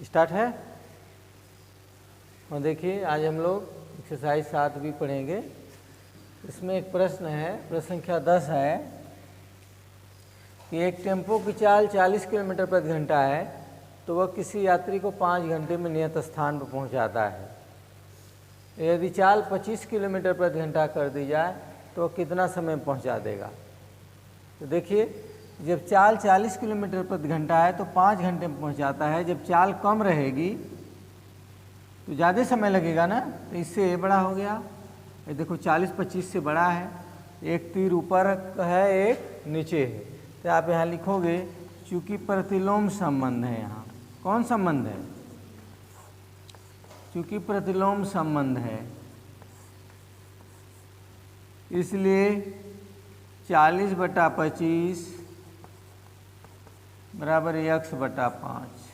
Start है। और देखिए आज हम लोग एक्सरसाइज 7 भी पढ़ेंगे। इसमें एक प्रश्न है, प्रश्न संख्या 10 है कि एक टेम्पो की चाल 40 किलोमीटर प्रति घंटा है तो वह किसी यात्री को 5 घंटे में नियत स्थान पर पहुंचाता है। यदि चाल 25 किलोमीटर प्रति घंटा कर दी जाए तो वह कितना समय में पहुंचा देगा। तो देखिए जब चाल 40 किलोमीटर प्रति घंटा है तो 5 घंटे में पहुंचाता है। जब चाल कम रहेगी तो ज़्यादा समय लगेगा ना, तो इससे ये बड़ा हो गया। ये देखो 40-25 से बड़ा है, एक तीर ऊपर है एक नीचे है, तो आप यहाँ लिखोगे चूँकि प्रतिलोम संबंध है। यहाँ कौन संबंध है? चूँकि प्रतिलोम संबंध है इसलिए 40/25 बराबर x/5।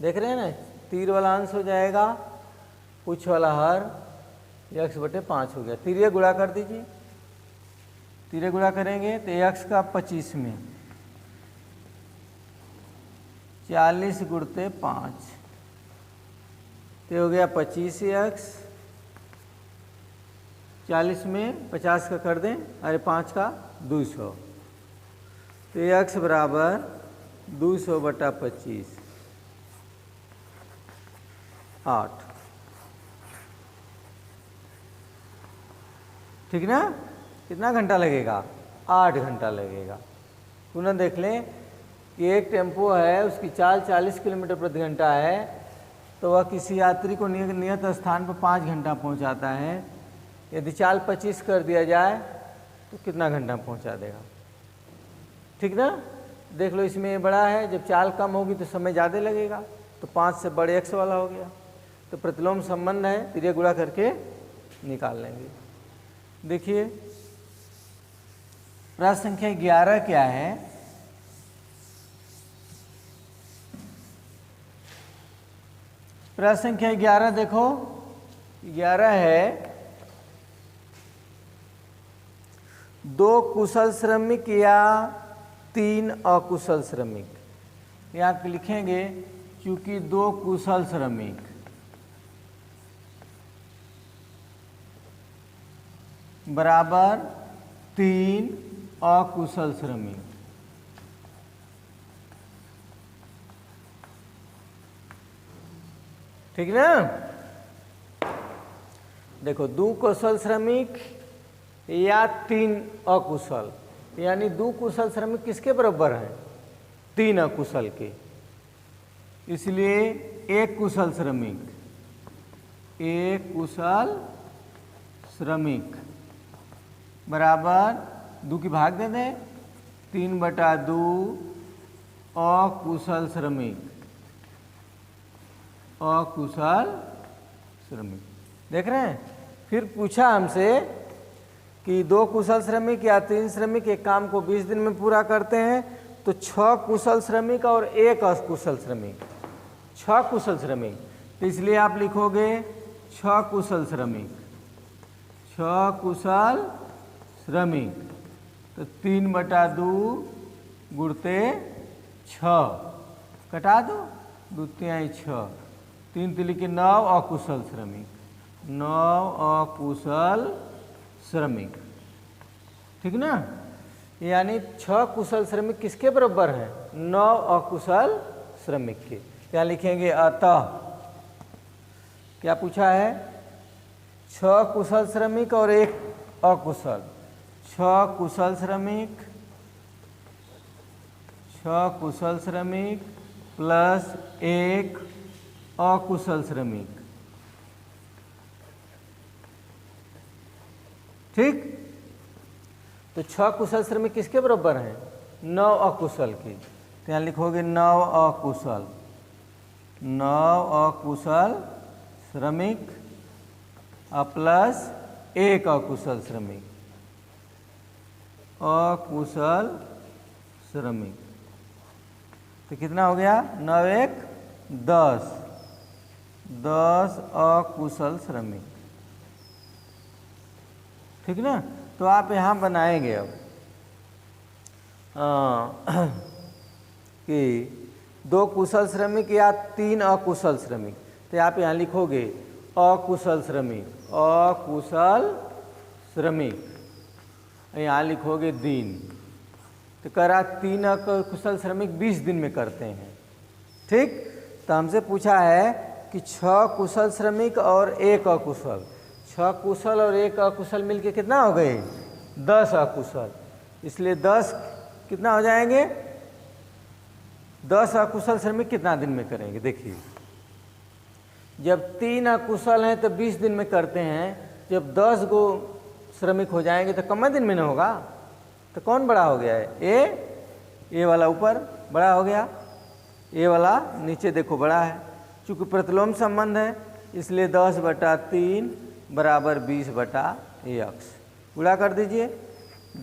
देख रहे हैं ना, तीर वाला अंश हो जाएगा पुछ वाला हर, x/5 हो गया। तीर गुणा कर दीजिए, तीर गुणा करेंगे तो x का 25 में 40 गुणते 5 तो हो गया 25x। 40 में 50 का कर दें, अरे 5 का 200, तो x बराबर 200/25 8। ठीक ना? कितना घंटा लगेगा? 8 घंटा लगेगा। पुनः देख लें कि एक टेम्पो है, उसकी चाल 40 किलोमीटर प्रति घंटा है तो वह किसी यात्री को नियत स्थान पर 5 घंटा पहुंचाता है। यदि चाल 25 कर दिया जाए तो कितना घंटा पहुंचा देगा। ठीक ना? देख लो इसमें ये बड़ा है, जब चाल कम होगी तो समय ज़्यादा लगेगा, तो 5 से बड़े x वाला हो गया। तो प्रतिलोम संबंध है, तीर गुणा करके निकाल लेंगे। देखिए प्रश्न संख्या 11 क्या है? प्रश्न संख्या 11 देखो, 11 है 2 कुशल श्रमिक या 3 अकुशल श्रमिक। यहाँ लिखेंगे क्योंकि 2 कुशल श्रमिक बराबर 3 अकुशल श्रमिक। ठीक ना? देखो 2 कुशल श्रमिक या 3 अकुशल, यानी 2 कुशल श्रमिक किसके बराबर हैं? 3 अकुशल के। इसलिए 1 कुशल श्रमिक, 1 कुशल श्रमिक बराबर 2 की भाग दे दें, 3/2 अकुशल श्रमिक, अकुशल श्रमिक। देख रहे हैं? फिर पूछा हमसे कि 2 कुशल श्रमिक या 3 श्रमिक एक काम को 20 दिन में पूरा करते हैं, तो 6 कुशल श्रमिक और 1 अकुशल श्रमिक, 6 कुशल श्रमिक। तो इसलिए आप लिखोगे 6 कुशल श्रमिक, 6 कुशल श्रमिक, तो 3/2 गुणते 6 कटा दो, 2 3 6, 3 3 के 9 अकुशल श्रमिक, 9 अकुशल श्रमिक। ठीक ना? यानी 6 कुशल श्रमिक किसके बराबर है? 9 अकुशल श्रमिक के। क्या लिखेंगे? अतः क्या पूछा है? 6 कुशल श्रमिक और 1 अकुशल। 6 कुशल श्रमिक, 6 कुशल श्रमिक प्लस 1 अकुशल श्रमिक। ठीक? तो 6 कुशल श्रमिक किसके बराबर हैं? 9 अकुशल के। तो यहाँ लिखोगे 9 अकुशल, 9 अकुशल श्रमिक प्लस 1 अकुशल श्रमिक, अकुशल श्रमिक। तो कितना हो गया? 9 1 10, 10 अकुशल श्रमिक। ठीक ना? तो आप यहाँ बनाएंगे अब कि 2 कुशल श्रमिक या 3 अकुशल श्रमिक, तो आप यहाँ लिखोगे अकुशल श्रमिक, अकुशल श्रमिक, यहाँ लिखोगे दिन। तो करा 3 अकुशल श्रमिक 20 दिन में करते हैं। ठीक, तो हमसे पूछा है कि 6 कुशल श्रमिक और 1 अकुशल, 6 कुशल और 1 अकुशल मिलके कितना हो गए? 10 अकुशल। इसलिए 10 कितना हो जाएंगे? 10 अकुशल श्रमिक कितना दिन में करेंगे? देखिए, जब 3 अकुशल हैं तो 20 दिन में करते हैं, जब 10 गो श्रमिक हो जाएंगे तो कम दिन में ना होगा। तो कौन बड़ा हो गया है? ए वाला ऊपर बड़ा हो गया, ए वाला नीचे देखो बड़ा है। चूँकि प्रतिलोम संबंध है इसलिए 10/3 बराबर 20/x। गुणा कर दीजिए,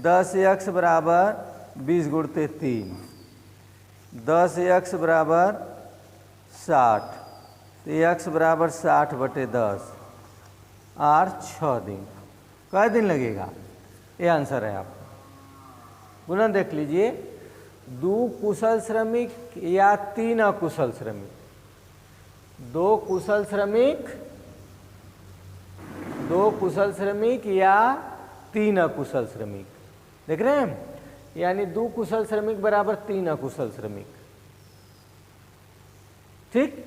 10x बराबर 20 गुणते 3, 10x बराबर 60, तो x बराबर 60/10 और 6 दिन। कै दिन लगेगा? ये आंसर है आपका। पुनः देख लीजिए, 2 कुशल श्रमिक या 3 अकुशल श्रमिक, 2 कुशल श्रमिक, 2 कुशल श्रमिक या 3 अकुशल श्रमिक, देख रहे हैं? यानी 2 कुशल श्रमिक बराबर 3 अकुशल श्रमिक। ठीक,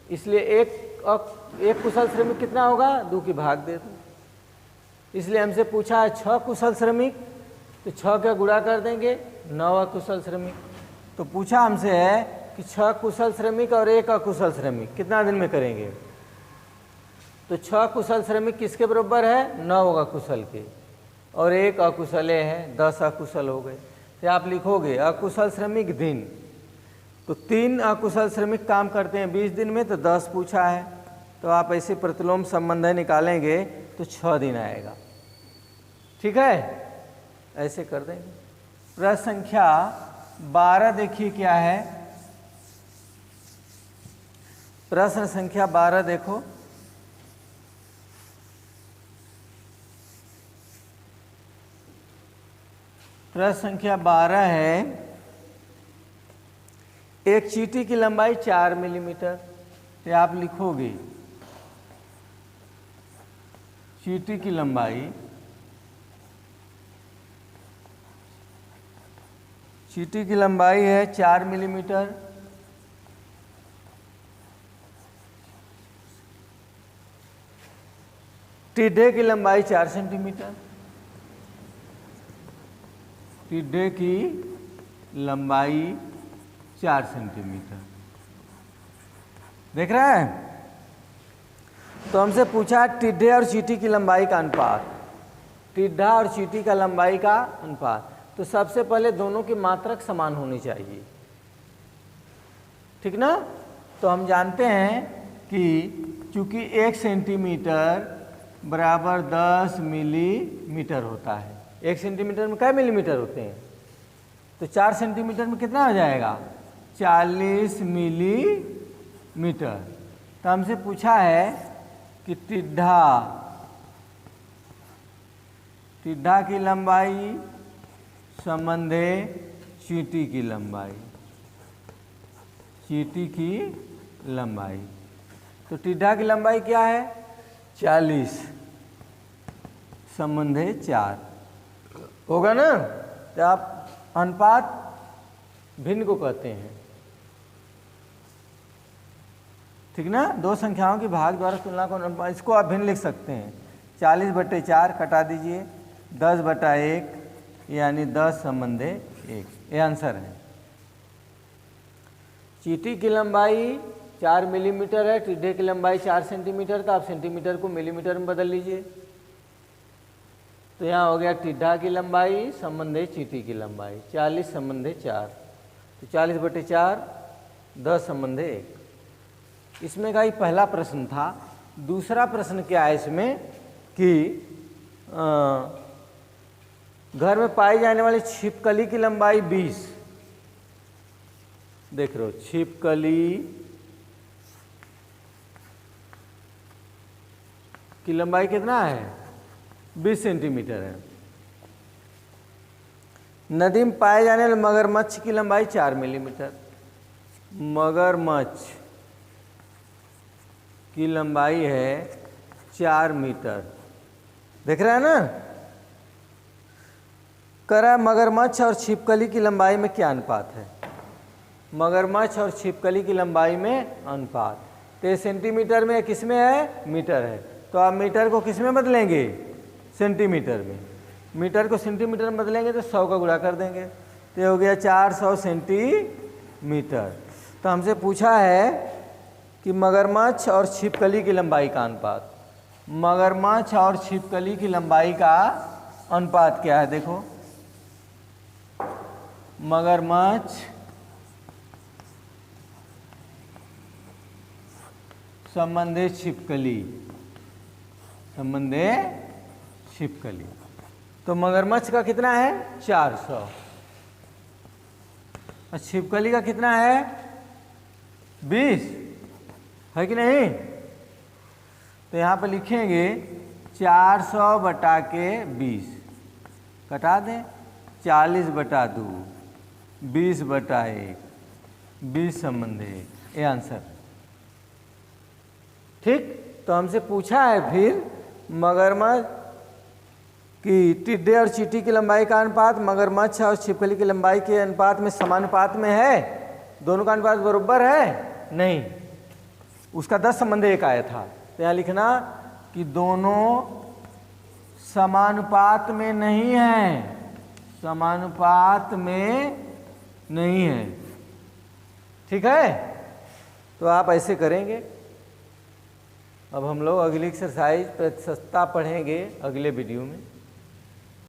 इसलिए एक कुशल श्रमिक कितना होगा? 2 की भाग दे दो। इसलिए हमसे पूछा है 6 कुशल श्रमिक, तो 6 का गुणा कर देंगे, 9 अकुशल श्रमिक। तो पूछा हमसे है कि 6 कुशल श्रमिक और 1 अकुशल श्रमिक कितना दिन में करेंगे? तो 6 कुशल श्रमिक किसके बराबर है? 9 अकुशल के, और 1 अकुशल है, 10 अकुशल हो गए। तो आप लिखोगे अकुशल श्रमिक दिन, तो 3 अकुशल श्रमिक काम करते हैं 20 दिन में, तो 10 पूछा है, तो आप ऐसे प्रतिलोम संबंध निकालेंगे तो 6 दिन आएगा। ठीक है, ऐसे कर देंगे। प्रश्न संख्या 12 देखिए क्या है। प्रश्न संख्या 12 देखो, प्रश्न संख्या 12 है, एक चींटी की लंबाई 4 मिलीमीटर, तो आप लिखोगे चींटी की लंबाई, चींटी की लंबाई है 4 मिलीमीटर, टिड्डे की लंबाई 4 सेंटीमीटर, टिड्डे की लंबाई 4 सेंटीमीटर। देख रहे हैं? तो हमसे पूछा टिड्डे और चींटी की लंबाई का अनुपात, टिड्डा और चींटी का लंबाई का अनुपात। तो सबसे पहले दोनों की मात्रक समान होनी चाहिए, ठीक ना? तो हम जानते हैं कि चूंकि 1 सेंटीमीटर बराबर 10 मिलीमीटर होता है, 1 सेंटीमीटर में कै मिलीमीटर होते हैं? तो 4 सेंटीमीटर में कितना हो जाएगा? 40 मिलीमीटर। तो हमसे पूछा है कि टिड्डा की लंबाई संबंधे चींटी की लंबाई, चींटी की लंबाई। तो टिड्डा की लंबाई क्या है? 40 संबंधे 4 होगा ना? तो आप अनुपात भिन्न को कहते हैं, ठीक ना? 2 संख्याओं की भाग द्वारा तुलना को, इसको आप भिन्न लिख सकते हैं। 40/4 कटा दीजिए, 10/1 यानी 10 संबंधे 1, ये आंसर है। चींटी की लंबाई 4 मिलीमीटर है, टिड्डे की लंबाई 4 सेंटीमीटर, तो आप सेंटीमीटर को मिलीमीटर में बदल लीजिए। तो यहाँ हो गया टिड्डा की लंबाई संबंधे चींटी की लंबाई 40 संबंधे 4, तो 40/4 10 संबंधे 1। इसमें का ही पहला प्रश्न था। दूसरा प्रश्न क्या है इसमें कि घर में पाई जाने वाली छिपकली की लंबाई 20, देख रहे हो, छिपकली की लंबाई कितना है? 20 सेंटीमीटर है। नदी में पाए जाने वाले मगरमच्छ की लंबाई 4 मिलीमीटर। मगरमच्छ की लंबाई है 4 मीटर। देख रहे हैं ना? कह रहा है मगरमच्छ और छिपकली की लंबाई में क्या अनुपात है। मगरमच्छ और छिपकली की लंबाई में अनुपात, तो ये सेंटीमीटर में किस में है? मीटर है। तो आप मीटर को किस में बदलेंगे? सेंटीमीटर में। मीटर को सेंटीमीटर में बदलेंगे तो 100 का गुणा कर देंगे, तो ये हो गया 400 सेंटीमीटर। तो हमसे पूछा है कि मगरमच्छ और छिपकली की लंबाई का अनुपात। मगरमच्छ और छिपकली की लंबाई का अनुपात क्या है? देखो, मगरमच्छ संबंधे छिपकली, संबंधे छिपकली। तो मगरमच्छ का कितना है? 400। और छिपकली का कितना है? 20 है कि नहीं? तो यहाँ पर लिखेंगे 400 बटा के 20, कटा दें 40 बटा 2, 20 बटा 1, 20 संबंध है, ये आंसर। ठीक। तो हमसे पूछा है फिर मगरमच्छ की टिड्डे और चींटी की लंबाई का अनुपात मगरमच्छ और छिपकली की लंबाई के अनुपात में समानुपात में है? दोनों का अनुपात बराबर है? नहीं, उसका 10 संबंध 1 आया था। तो यहाँ लिखना कि दोनों समानुपात में नहीं है, समानुपात में नहीं है। ठीक है? तो आप ऐसे करेंगे। अब हम लोग अगली एक्सरसाइज प्रतिशतता पढ़ेंगे अगले वीडियो में।